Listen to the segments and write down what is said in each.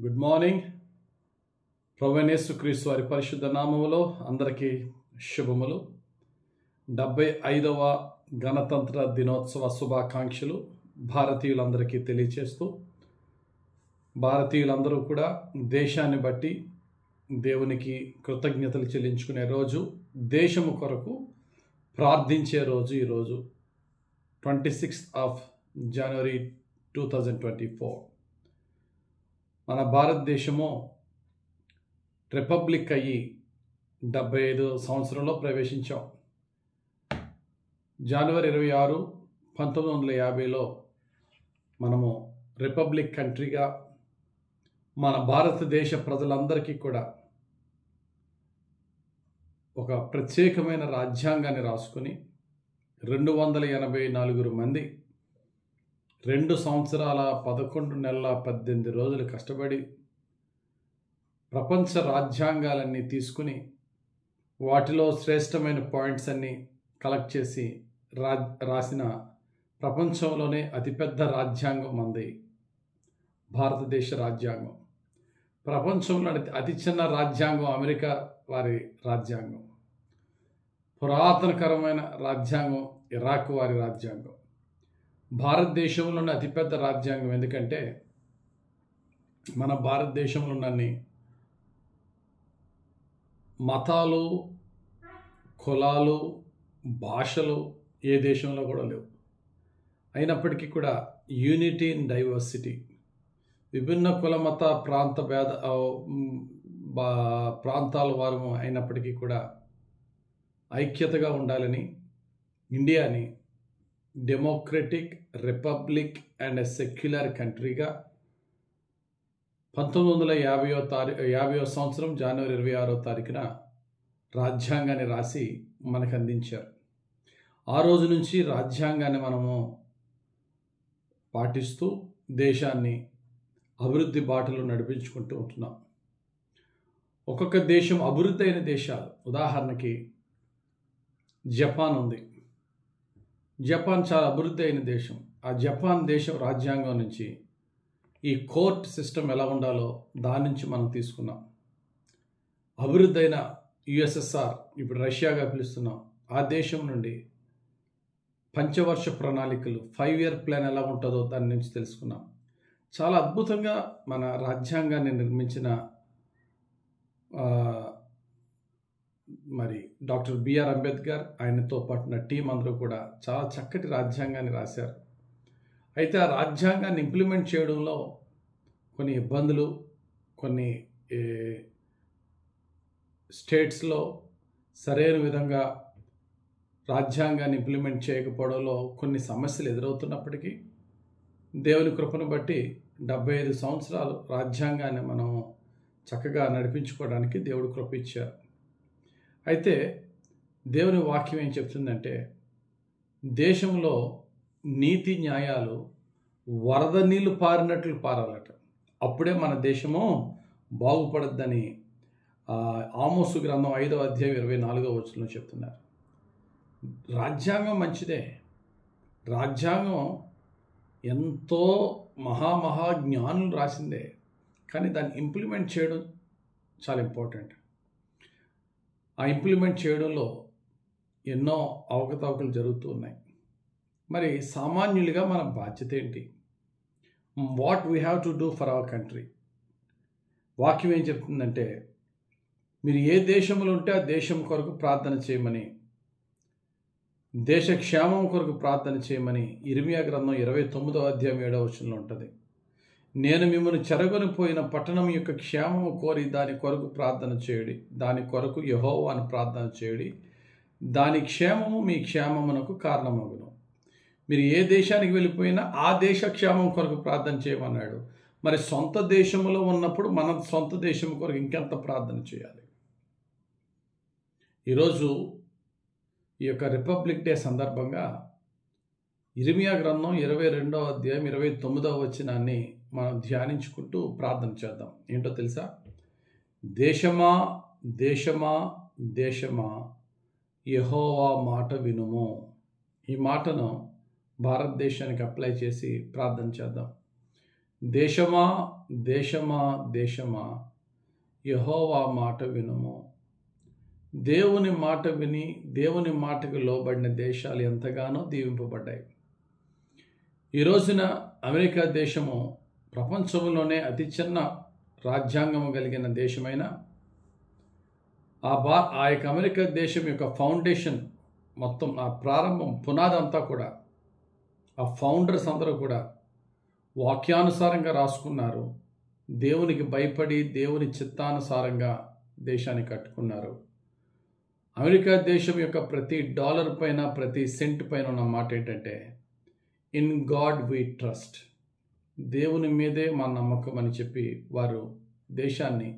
Good morning. ప్రభువైన యేసుక్రీస్తు వారి పరిశుద్ధ నామములో అందరికీ శుభములు. 75వ గణతంత్ర దినోత్సవ శుభాకాంక్షలు భారతీయులందరికీ తెలియచేస్తూ, భారతీయులందరూ కూడా దేశాన్ని బట్టి దేవునికి కృతజ్ఞతలు చెల్లించుకునే రోజు, దేశము కొరకు ప్రార్థించే రోజు ఈరోజు 26th of January 2024. మన భారతదేశము రిపబ్లిక్ అయ్యి 75 సంవత్సరంలో ప్రవేశించాం. జనవరి 26, 1950లో మనము రిపబ్లిక్ కంట్రీగా మన భారతదేశ ప్రజలందరికీ కూడా ఒక ప్రత్యేకమైన రాజ్యాంగాన్ని రాసుకుని 284 మంది 2 సంవత్సరాల 11 నెలల 18 రోజులు కష్టపడి ప్రపంచ రాజ్యాంగాలన్నీ తీసుకుని వాటిలో శ్రేష్టమైన పాయింట్స్ అన్నీ కలెక్ట్ చేసి రాసిన ప్రపంచంలోనే అతిపెద్ద రాజ్యాంగం మనది భారతదేశ రాజ్యాంగం. ప్రపంచంలో అతి చిన్న రాజ్యాంగం అమెరికా వారి రాజ్యాంగం. పురాతనకరమైన రాజ్యాంగం ఇరాక్ వారి రాజ్యాంగం. భారతదేశంలోని అతిపెద్ద రాజ్యాంగం ఎందుకంటే మన భారతదేశంలోని మతాలు, కులాలు, భాషలు ఏ దేశంలో కూడా లేవు. అయినప్పటికీ కూడా యూనిటీ ఇన్ డైవర్సిటీ, విభిన్న కుల మత ప్రాంత ప్రాంతాల వారు అయినప్పటికీ కూడా ఐక్యతగా ఉండాలని ఇండియాని డెమోక్రటిక్ రిపబ్లిక్ అండ్ సెక్యులర్ కంట్రీగా 1950వ సంవత్సరం జనవరి 26వ తారీఖున రాజ్యాంగాన్ని రాసి మనకు అందించారు. ఆ రోజు నుంచి రాజ్యాంగాన్ని మనము పాటిస్తూ దేశాన్ని అభివృద్ధి బాటలో నడిపించుకుంటూ ఉంటున్నాం. ఒక్కొక్క దేశం అభివృద్ధి అయిన దేశాలు, ఉదాహరణకి జపాన్ ఉంది. జపాన్ చాలా అభివృద్ధి అయిన దేశం. ఆ జపాన్ దేశం రాజ్యాంగం నుంచి ఈ కోర్ట్ సిస్టమ్ ఎలా ఉండాలో దాని నుంచి మనం తీసుకున్నాం. అభివృద్ధి అయిన యుఎస్ఎస్ఆర్, ఇప్పుడు రష్యాగా పిలుస్తున్నాం, ఆ దేశం నుండి పంచవర్ష ప్రణాళికలు 5-year ప్లాన్ ఎలా ఉంటుందో దాని నుంచి తెలుసుకున్నాం. చాలా అద్భుతంగా మన రాజ్యాంగాన్ని నిర్మించిన మరి డాక్టర్ బిఆర్ అంబేద్కర్, ఆయనతో పాటున్న టీం అందరూ కూడా చాలా చక్కటి రాజ్యాంగాన్ని రాశారు. అయితే ఆ రాజ్యాంగాన్ని ఇంప్లిమెంట్ చేయడంలో కొన్ని ఇబ్బందులు, కొన్ని స్టేట్స్లో సరైన విధంగా రాజ్యాంగాన్ని ఇంప్లిమెంట్ చేయకపోవడంలో కొన్ని సమస్యలు ఎదురవుతున్నప్పటికీ దేవుని కృపను బట్టి 75 సంవత్సరాలు రాజ్యాంగాన్ని మనం చక్కగా నడిపించుకోవడానికి దేవుడు కృప ఇచ్చారు. అయితే దేవుని వాక్యం ఏం చెప్తుందంటే, దేశంలో నీతి న్యాయాలు వరద నీళ్లు పారినట్లు పారాలట, అప్పుడే మన దేశము బాగుపడద్దని ఆమోసు గ్రంథం 5వ అధ్యాయం 24వ వచనంలో చెప్తున్నారు. రాజ్యాంగం మంచిదే. రాజ్యాంగం ఎంతో మహాజ్ఞానులు రాసిందే, కానీ దాన్ని ఇంప్లిమెంట్ చేయడం చాలా ఇంపార్టెంట్. ఆ ఇంప్లిమెంట్ చేయడంలో ఎన్నో అవకతవకలు జరుగుతూ ఉన్నాయి. మరి సామాన్యులుగా మన బాధ్యత ఏంటి? What we have to do for our country? వాక్యం ఏం చెప్తుందంటే, మీరు ఏ దేశంలో ఉంటే ఆ దేశం కొరకు ప్రార్థన చేయమని, దేశ క్షేమం కొరకు ప్రార్థన చేయమని ఇర్మియా గ్రంథం 29వ అధ్యాయం 7వ వచనంలో ఉంటుంది. నేను మిమ్మల్ని చెరగొని పోయిన పట్టణం యొక్క క్షేమము కోరి దాని కొరకు ప్రార్థన చేయుడి, దాని కొరకు యెహోవాను ప్రార్థన చేయుడి, దాని క్షేమము మీ క్షేమమునకు కారణమగును. మీరు ఏ దేశానికి వెళ్ళిపోయినా ఆ దేశ క్షేమం కొరకు ప్రార్థన చేయమన్నాడు. మరి సొంత దేశంలో ఉన్నప్పుడు మన సొంత దేశం కొరకు ఇంకెంత ప్రార్థన చేయాలి? ఈరోజు ఈ యొక్క రిపబ్లిక్ డే సందర్భంగా ఇర్మియా గ్రంథం 22వ అధ్యాయం 29వ వచనాన్ని మనం ధ్యానించుకుంటూ ప్రార్థన చేద్దాం. ఏంటో తెలుసా? దేశమా దేశమా దేశమా యెహోవా మాట వినుము. ఈ మాటను భారతదేశానికి అప్లై చేసి ప్రార్థన చేద్దాం. దేశమా దేశమా దేశమా యెహోవా మాట వినుము. దేవుని మాట విని దేవుని మాటకు లోబడిన దేశాలు ఎంతగానో దీవింపబడ్డాయి. ఈ రోజున అమెరికా దేశము ప్రపంచంలోనే అతి చిన్న రాజ్యాంగము కలిగిన దేశమైన ఆ యొక్క అమెరికా దేశం యొక్క ఫౌండేషన్ మొత్తం ఆ ప్రారంభం పునాది అంతా కూడా ఆ ఫౌండర్స్ అందరూ కూడా వాక్యానుసారంగా రాసుకున్నారు. దేవునికి భయపడి దేవుని చిత్తానుసారంగా దేశాన్ని కట్టుకున్నారు. అమెరికా దేశం యొక్క ప్రతి డాలర్ పైన ప్రతి సెంట్ పైన ఉన్న మాట ఏంటంటే, ఇన్ గాడ్ వీ ట్రస్ట్, దేవుని మీదే మా నమ్మకం అని చెప్పి వారు దేశాన్ని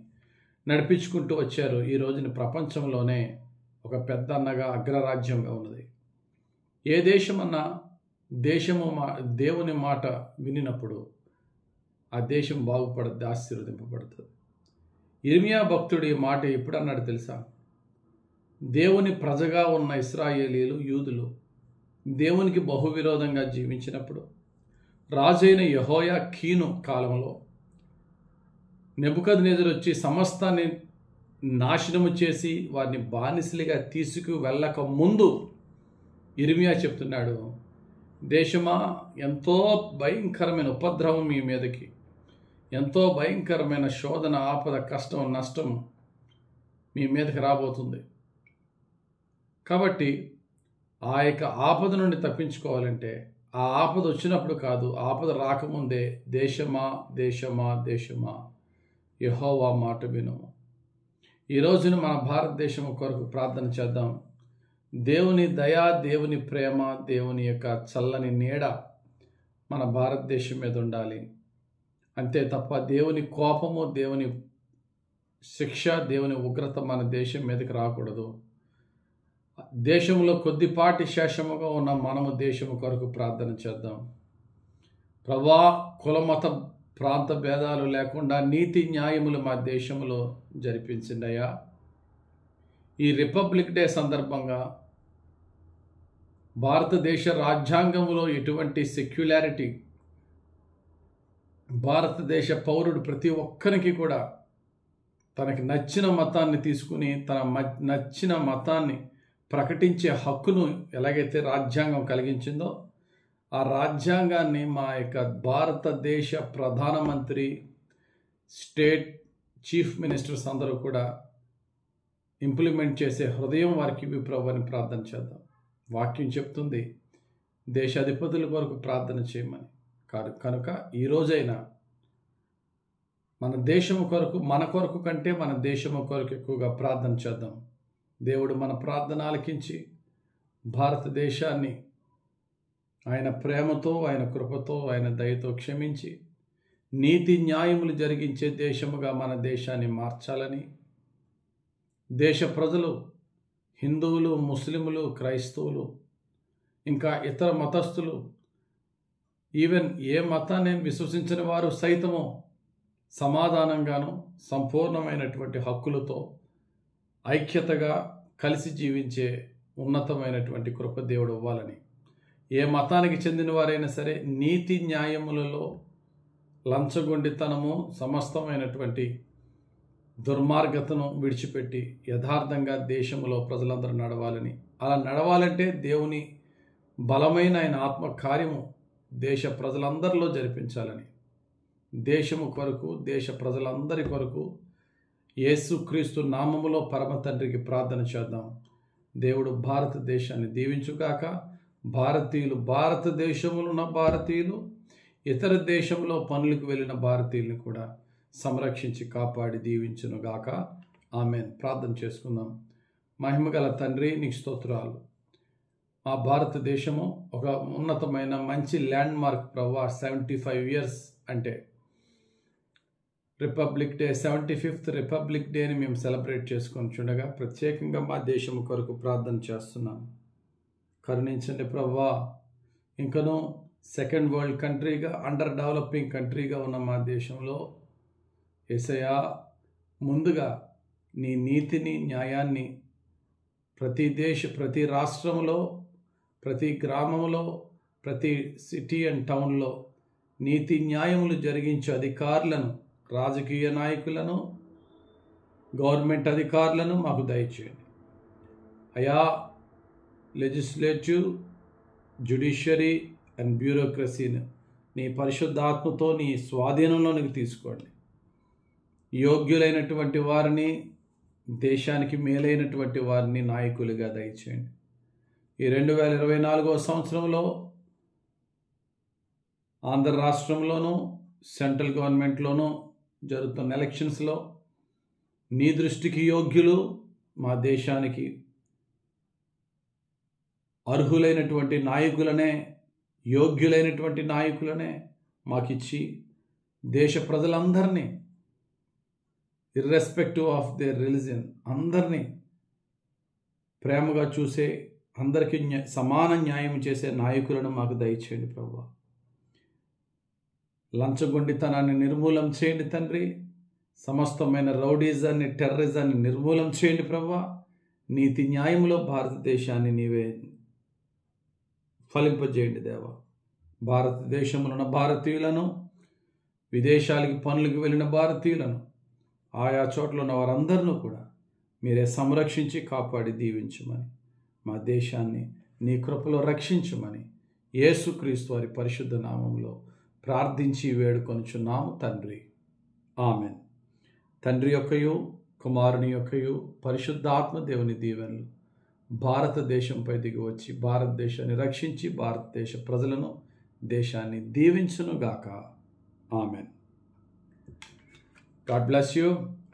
నడిపించుకుంటూ వచ్చారు. ఈ రోజున ప్రపంచంలోనే ఒక పెద్ద అన్నగా అగ్రరాజ్యంగా ఉన్నది. ఏ దేశమన్నా దేవుని మాట వినినప్పుడు ఆ దేశం బాగుపడుద్ది, ఆశీర్వదింపబడుతుంది. ఇర్మియా భక్తుడు ఈ మాట ఎప్పుడు అన్నాడు తెలుసా? దేవుని ప్రజగా ఉన్న ఇశ్రాయేలీలు యూదులు దేవునికి బహువిరోధంగా జీవించినప్పుడు రాజైన యెహోయాకీను కాలంలో నెబుకద్నెజరు వచ్చి సమస్తాన్ని నాశనము చేసి వారిని బానిసలుగా తీసుకు వెళ్ళక ముందు ఇర్మియా చెప్తున్నాడు, దేశమా ఎంతో భయంకరమైన ఉపద్రవం మీ మీదకి, ఎంతో భయంకరమైన శోధన, ఆపద, కష్టం, నష్టం మీ మీదకి రాబోతుంది. కాబట్టి ఆ యొక్క ఆపద నుండి తప్పించుకోవాలంటే ఆ ఆపద వచ్చినప్పుడు కాదు, ఆపద రాకముందే దేశమా దేశమా దేశమా యెహోవా మాట వినుము. ఈ రోజున మన భారతదేశం కొరకు ప్రార్థన చేద్దాం. దేవుని దయ, దేవుని ప్రేమ, దేవుని యొక్క చల్లని నీడ మన భారతదేశం మీద ఉండాలి. అంతే తప్ప దేవుని కోపము, దేవుని శిక్ష, దేవుని ఉగ్రత మన దేశం మీదకి రాకూడదు. దేశంలో కొద్దిపాటి శేషముగా ఉన్న మనము దేశము కొరకు ప్రార్థన చేద్దాం. ప్రభా, కులమత ప్రాంత భేదాలు లేకుండా నీతి న్యాయములు మా దేశంలో జరిపించండి అయ్యా. ఈ రిపబ్లిక్ డే సందర్భంగా భారతదేశ రాజ్యాంగంలో ఎటువంటి సెక్యులారిటీ, భారతదేశ పౌరుడు ప్రతి ఒక్కరికి కూడా తనకి నచ్చిన మతాన్ని తీసుకుని నచ్చిన మతాన్ని ప్రకటించే హక్కును ఎలాగైతే రాజ్యాంగం కలిగించిందో ఆ రాజ్యాంగాన్ని మా యొక్క భారతదేశ ప్రధానమంత్రి, స్టేట్ చీఫ్ మినిస్టర్స్ అందరూ కూడా ఇంప్లిమెంట్ చేసే హృదయం వారికి ఇవి ప్రభు అని ప్రార్థన చేద్దాం. వాక్యం చెప్తుంది దేశాధిపతుల కొరకు ప్రార్థన చేయమని. కనుక ఈ రోజైనా మన దేశము కొరకు, మన కొరకు కంటే మన దేశము కొరకు ఎక్కువగా ప్రార్థన చేద్దాం. దేవుడు మన ప్రార్థన ఆలకించి భారతదేశాన్ని ఆయన ప్రేమతో, ఆయన కృపతో, ఆయన దయతో క్షమించి నీతి న్యాయములు జరిగించే దేశముగా మన దేశాన్ని మార్చాలని, దేశ ప్రజలు హిందువులు, ముస్లిములు, క్రైస్తవులు, ఇంకా ఇతర మతస్థులు, ఈవెన్ ఏ మతాన్ని విశ్వసించిన వారు సైతము సమాధానంగాను సంపూర్ణమైనటువంటి హక్కులతో ఐక్యతగా కలిసి జీవించే ఉన్నతమైనటువంటి కృప దేవుడు ఇవ్వాలని, ఏ మతానికి చెందిన వారైనా సరే నీతి న్యాయములలో లంచగొండితనము, సమస్తమైనటువంటి దుర్మార్గతను విడిచిపెట్టి యథార్థంగా దేశంలో ప్రజలందరూ నడవాలని, అలా నడవాలంటే దేవుని బలమైన ఆయన ఆత్మ కార్యము దేశ ప్రజలందరిలో జరిపించాలని, దేశము కొరకు, దేశ ప్రజలందరి కొరకు యేసుక్రీస్తు నామములో పరమ తండ్రికి ప్రార్థన చేద్దాం. దేవుడు భారతదేశాన్ని దీవించుగాక. భారతీయులు, భారతదేశంలో ఉన్న భారతీయులు, ఇతర దేశంలో పనులకు వెళ్ళిన భారతీయులను కూడా సంరక్షించి కాపాడి దీవించునుగాక. ఆమెన్. ప్రార్థన చేసుకుందాం. మహిమగల తండ్రి, నీకు స్తోత్రాలు. మా భారతదేశము ఒక ఉన్నతమైన మంచి ల్యాండ్ మార్క్ ప్రభా. 75 years అంటే రిపబ్లిక్ డే, 75th రిపబ్లిక్ డేని మేము సెలబ్రేట్ చేసుకొని చూడగా ప్రత్యేకంగా మా దేశము కొరకు ప్రార్థన చేస్తున్నాం. కరుణించండి ప్రభా. ఇంకనూ సెకండ్ వరల్డ్ కంట్రీగా, అండర్ డెవలపింగ్ కంట్రీగా ఉన్న మా దేశంలో యేసయ్యా, ముందుగా నీ నీతిని, న్యాయాన్ని ప్రతి రాష్ట్రంలో, ప్రతి గ్రామంలో, ప్రతి సిటీ అండ్ టౌన్లో నీతి న్యాయములు జరిగించే అధికారులను, రాజకీయ నాయకులను, గవర్నమెంట్ అధికారులను మాకు దయచేయండి అయా. లెజిస్లేటివ్, జ్యుడిషియరీ అండ్ బ్యూరోక్రసీని నీ పరిశుద్ధాత్మతో నీ స్వాధీనంలోనికి తీసుకోండి. యోగ్యులైనటువంటి వారిని, దేశానికి మేలైనటువంటి వారిని నాయకులుగా దయచేయండి. ఈ 2024వ సంవత్సరంలో ఆంధ్ర రాష్ట్రంలోనూ సెంట్రల్ గవర్నమెంట్లోనూ జరుగుతున్న ఎలక్షన్స్లో నీ దృష్టికి యోగ్యులు, మా దేశానికి అర్హులైనటువంటి నాయకులనే, యోగ్యులైనటువంటి నాయకులనే మాకిచ్చి దేశ ప్రజలందరినీ ఇర్రెస్పెక్టివ్ ఆఫ్ దేర్ రిలీజియన్ అందరినీ ప్రేమగా చూసే, అందరికీ సమాన న్యాయం చేసే నాయకులను మాకు దయచేయండి ప్రభువా. లంచగొండితనాన్ని నిర్మూలం చేయండి తండ్రి. సమస్తమైన రౌడీజాన్ని, టెర్రరిజాన్ని నిర్మూలం చేయండి ప్రభువా. నీతి న్యాయంలో భారతదేశాన్ని నీవే ఫలింపజేయండి దేవా. భారతదేశంలో ఉన్న భారతీయులను, విదేశాలకి పనులకు వెళ్ళిన భారతీయులను, ఆయా చోట్ల ఉన్న వారందరినూ కూడా మీరే సంరక్షించి కాపాడి దీవించమని, మా దేశాన్ని నీ కృపలో రక్షించమని యేసుక్రీస్తు వారి పరిశుద్ధ నామంలో ప్రార్థించి వేడుకొనుచున్నాము తండ్రి. ఆమెన్. తండ్రి యొక్కయు, కుమారుని యొక్కయు, పరిశుద్ధాత్మ దేవుని దీవెనలు భారతదేశంపై దిగి వచ్చి భారతదేశాన్ని రక్షించి భారతదేశ ప్రజలను, దేశాన్ని దీవించునుగాక. Amen. God bless you.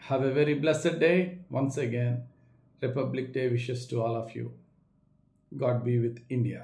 Have a very blessed day. Once again, Republic Day wishes to all of you. God be with India.